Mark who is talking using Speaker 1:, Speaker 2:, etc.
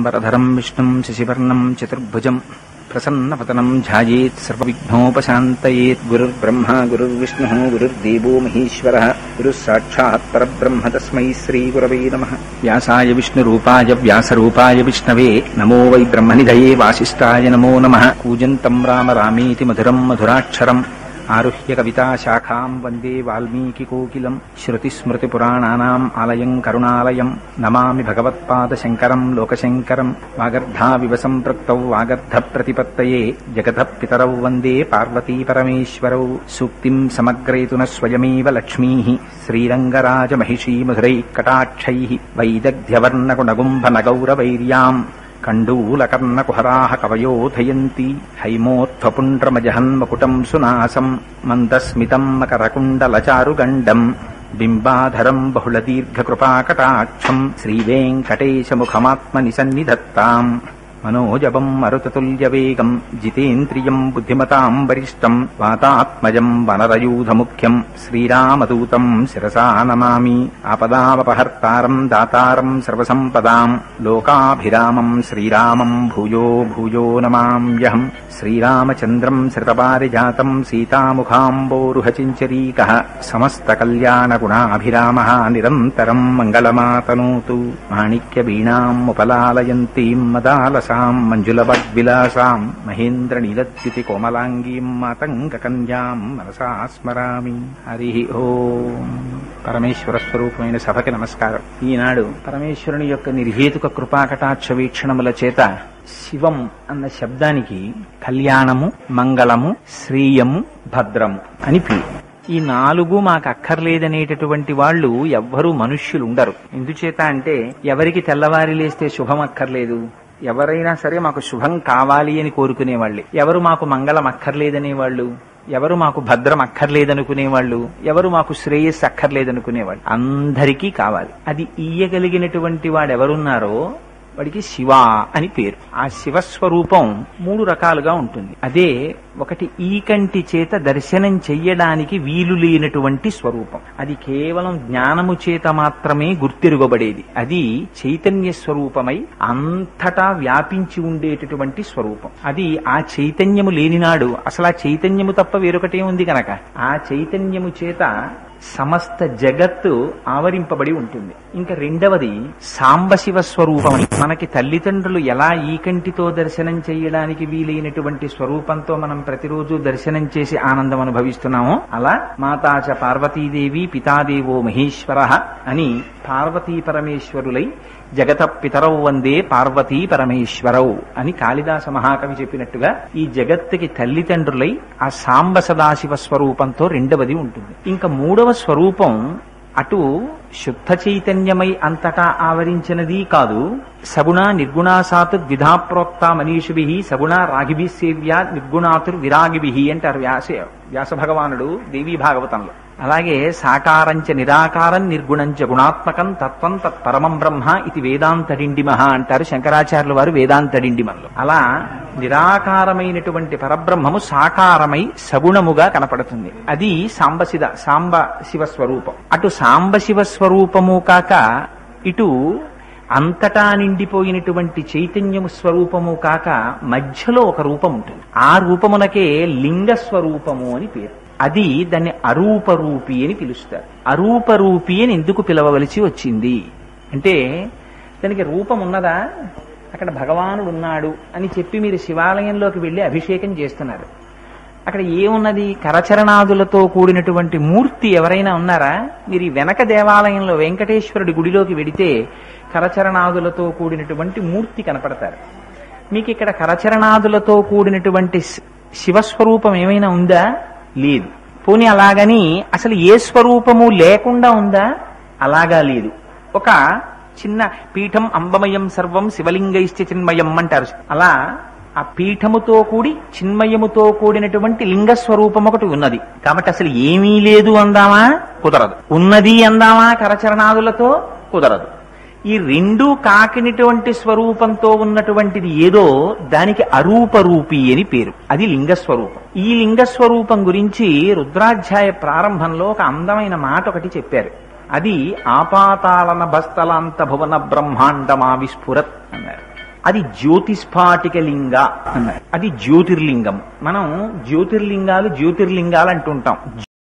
Speaker 1: శుక్లాంబరధరం విష్ణుం శశివర్ణం చతుర్భుజం ప్రసన్నవదనం ధ్యాయేత్ సర్వవిఘ్నోపశాంతయేత్. గురుర్బ్రహ్మ గురుర్విష్ణుః గురుర్దేవో మహేశ్వరః గురుః సాక్షాత్ పరబ్రహ్మ తస్మై శ్రీ గురవే నమః. వ్యాసాయ విష్ణురూపాయ వ్యాసరూపాయ విష్ణవే నమో వై బ్రహ్మనిధయే వాసిష్ఠాయ నమో నమః. కూజంతం రామ రామేతి మధురం మధురాక్షరం ఆరుహ్య కవితాశాఖాం వందే వాల్మీకికోకిలం. శ్రుతిస్మృతిపురాణానాం ఆలయం కరుణాలయం నమామి భగవత్పాదశంకరం లోకశంకరం. వాగర్ధావివ సంపృక్తౌ వాగర్ధప్రతిపత్తయే జగతః పితరౌ వందే పార్వతీపరమేశ్వరౌ. సూక్తిం సమగ్రేతున స్వయమేవ లక్ష్మీః శ్రీరంగరాజమహిషీమధురైః వైదగ్ధ్యవర్ణకునగుంభనగౌరవైర్యాం కండూలకర్ణకుహరాः కవయోధయంతి. హైమోత్ఫపుండ్రమజహన్మకుటం సునాసం మందస్మితం మకరకుండలచారుగండం బింబాధరం బహుళదీర్ఘకృపాకటాక్షం శ్రీవేంకటేశముఖమాత్మని సన్నిధత్తాం. మనోజవం మరుతతుల్యవేగం జితేంద్రియం బుద్ధిమతాం వరిష్టం వాతాత్మజం వనరయూధముఖ్యం శ్రీరామదూతం శిరసా నమామి. ఆపదామపహర్తారం దాతారం సర్వసంపదాం లోకాభిరామం శ్రీరామం భూయో భూయో నమామ్యహం. శ్రీరామచంద్రం శ్రితపారిజాతం సీతాముఖాంబోరుహచించరీకః సమస్తకల్యాణగుణాభిరామः నిరంతరం మంగళమాతనోతు. మాణిక్యవీణాం ఉపలాలయంతీం మదాలసాం మంజులవద్విలాసాం మహేంద్రనీలద్యుతి కోమలాంగీం మాతంగకన్యాం మనసా స్మరామి. హరి ఓం. పరమేశ్వర స్వరూపమైన సభకి నమస్కారం. ఈనాడు పరమేశ్వరుని యొక్క నిర్హేతుక కృపాకటాక్ష వీక్షణముల చేత శివం అన్న శబ్దానికి కళ్యాణము, మంగళము, శ్రేయము, భద్రము అని పేరు. ఈ నాలుగు మాకు అక్కర్లేదనేటటువంటి వాళ్ళు ఎవ్వరూ మనుష్యులు ఉండరు. ఎందుచేత అంటే ఎవరికి తెల్లవారి లేస్తే శుభం అక్కర్లేదు, ఎవరైనా సరే మాకు శుభం కావాలి అని కోరుకునేవాళ్లే. ఎవరు మాకు మంగళం అక్కర్లేదనేవాళ్ళు, ఎవరు మాకు భద్రం అక్కర్లేదనుకునేవాళ్ళు, ఎవరు మాకు శ్రేయస్సు అక్కర్లేదనుకునేవాళ్ళు. అందరికీ కావాలి. అది ఇయ్యగలిగినటువంటి వాడెవరున్నారో వాడికి శివ అని పేరు. ఆ శివస్వరూపం 3 రకాలుగా ఉంటుంది. అదే ఒకటి ఈ కంటి చేత దర్శనం చెయ్యడానికి వీలు లేనటువంటి స్వరూపం. అది కేవలం జ్ఞానము చేత మాత్రమే గుర్తిరుగబడేది. అది చైతన్య స్వరూపమై అంతటా వ్యాపించి ఉండేటటువంటి స్వరూపం. అది ఆ చైతన్యము లేనినాడు అసలు ఆ చైతన్యము తప్ప వేరొకటే ఉంది కనుక ఆ చైతన్యము చేత సమస్త జగత్తు ఆవరింపబడి ఉంటుంది. ఇంకా రెండవది సాంబశివ స్వరూపమని. మనకి తల్లిదండ్రులు ఎలా ఈ కంటితో దర్శనం చేయడానికి వీలైనటువంటి స్వరూపంతో మనం ప్రతిరోజు దర్శనం చేసి ఆనందం అనుభవిస్తున్నామో అలా మాతాచ పార్వతీదేవి పితాదేవో మహేశ్వరః అని పార్వతీ పరమేశ్వరులై జగత పితరౌ వందే పార్వతీ పరమేశ్వరౌ అని కాళిదాస మహాకవి చెప్పినట్టుగా ఈ జగత్తుకి తల్లిదండ్రులై ఆ సాంబ సదాశివ స్వరూపంతో రెండవది ఉంటుంది. ఇంకా 3వ స్వరూపం అటు శుద్ధ చైతన్యమై అంతటా ఆవరించినది కాదు. సగుణ నిర్గుణాసాతు ద్విధాప్రోక్త మనీషిభిః సగుణ రాగిభిః సేవ్యా నిర్గుణాతుర్ విరాగిభిః అంటారు వ్యాస భగవానుడు దేవీ భాగవతంలో. అలాగే సాకారంచ నిరాకారం నిర్గుణంచ గుణాత్మకం తత్వం తత్పరమం బ్రహ్మ ఇది వేదాంతడిండిమః అంటారు శంకరాచార్యుల వారు వేదాంతడిండిమల్లో. అలా నిరాకారమైనటువంటి పరబ్రహ్మము సాకారమై సగుణముగా కనపడుతుంది. అది సాంబ శివ స్వరూపం. అటు సాంబశివ స్వరూపము కాక ఇటు అంతటా నిండిపోయినటువంటి చైతన్యము స్వరూపము కాక మధ్యలో ఒక రూపం ఉంటుంది. ఆ రూపమునకే లింగ స్వరూపము అని పేరు. అది దాన్ని అరూపరూపి అని పిలుస్తారు. అరూపరూపి అని ఎందుకు పిలవవలసి వచ్చింది అంటే దానికి రూపం ఉన్నదా? అక్కడ భగవానుడు ఉన్నాడు అని చెప్పి మీరు శివాలయంలోకి వెళ్లి అభిషేకం చేస్తున్నారు. అక్కడ ఏమున్నది? కరచరణాదులతో కూడినటువంటి మూర్తి ఎవరైనా ఉన్నారా? మీరు వెనక దేవాలయంలో వెంకటేశ్వరుడి గుడిలోకి వెడితే కరచరణాదులతో కూడినటువంటి మూర్తి కనపడతారు. మీకు ఇక్కడ కరచరణాదులతో కూడినటువంటి శివస్వరూపం ఏమైనా ఉందా? లేదు. పోనీ అలాగని అసలు ఏ స్వరూపము లేకుండా ఉందా? అలాగా లేదు. ఒక చిన్న పీఠం అంబమయం సర్వం శివలింగైశ్చ చిన్మయం అంటారు. అలా ఆ పీఠముతో కూడి చిన్మయముతో కూడినటువంటి లింగస్వరూపం ఒకటి ఉన్నది. కాబట్టి అసలు ఏమీ లేదు అందామా? కుదరదు. ఉన్నది అందామా? కరచరణాదులతో కుదరదు. ఈ రెండూ కాకినటువంటి స్వరూపంతో ఉన్నటువంటిది ఏదో దానికి అరూపరూపి అని పేరు. అది లింగస్వరూపం. ఈ లింగస్వరూపం గురించి రుద్రాధ్యాయ ప్రారంభంలో ఒక అందమైన మాట ఒకటి చెప్పారు. అది ఆపాతాళన బస్తలాంత భువన బ్రహ్మాండమా విస్ఫురత్ అన్నారు. అది జ్యోతిస్ఫాటిక లింగ అన్నారు. అది జ్యోతిర్లింగం. మనం జ్యోతిర్లింగాలు అంటుంటాం.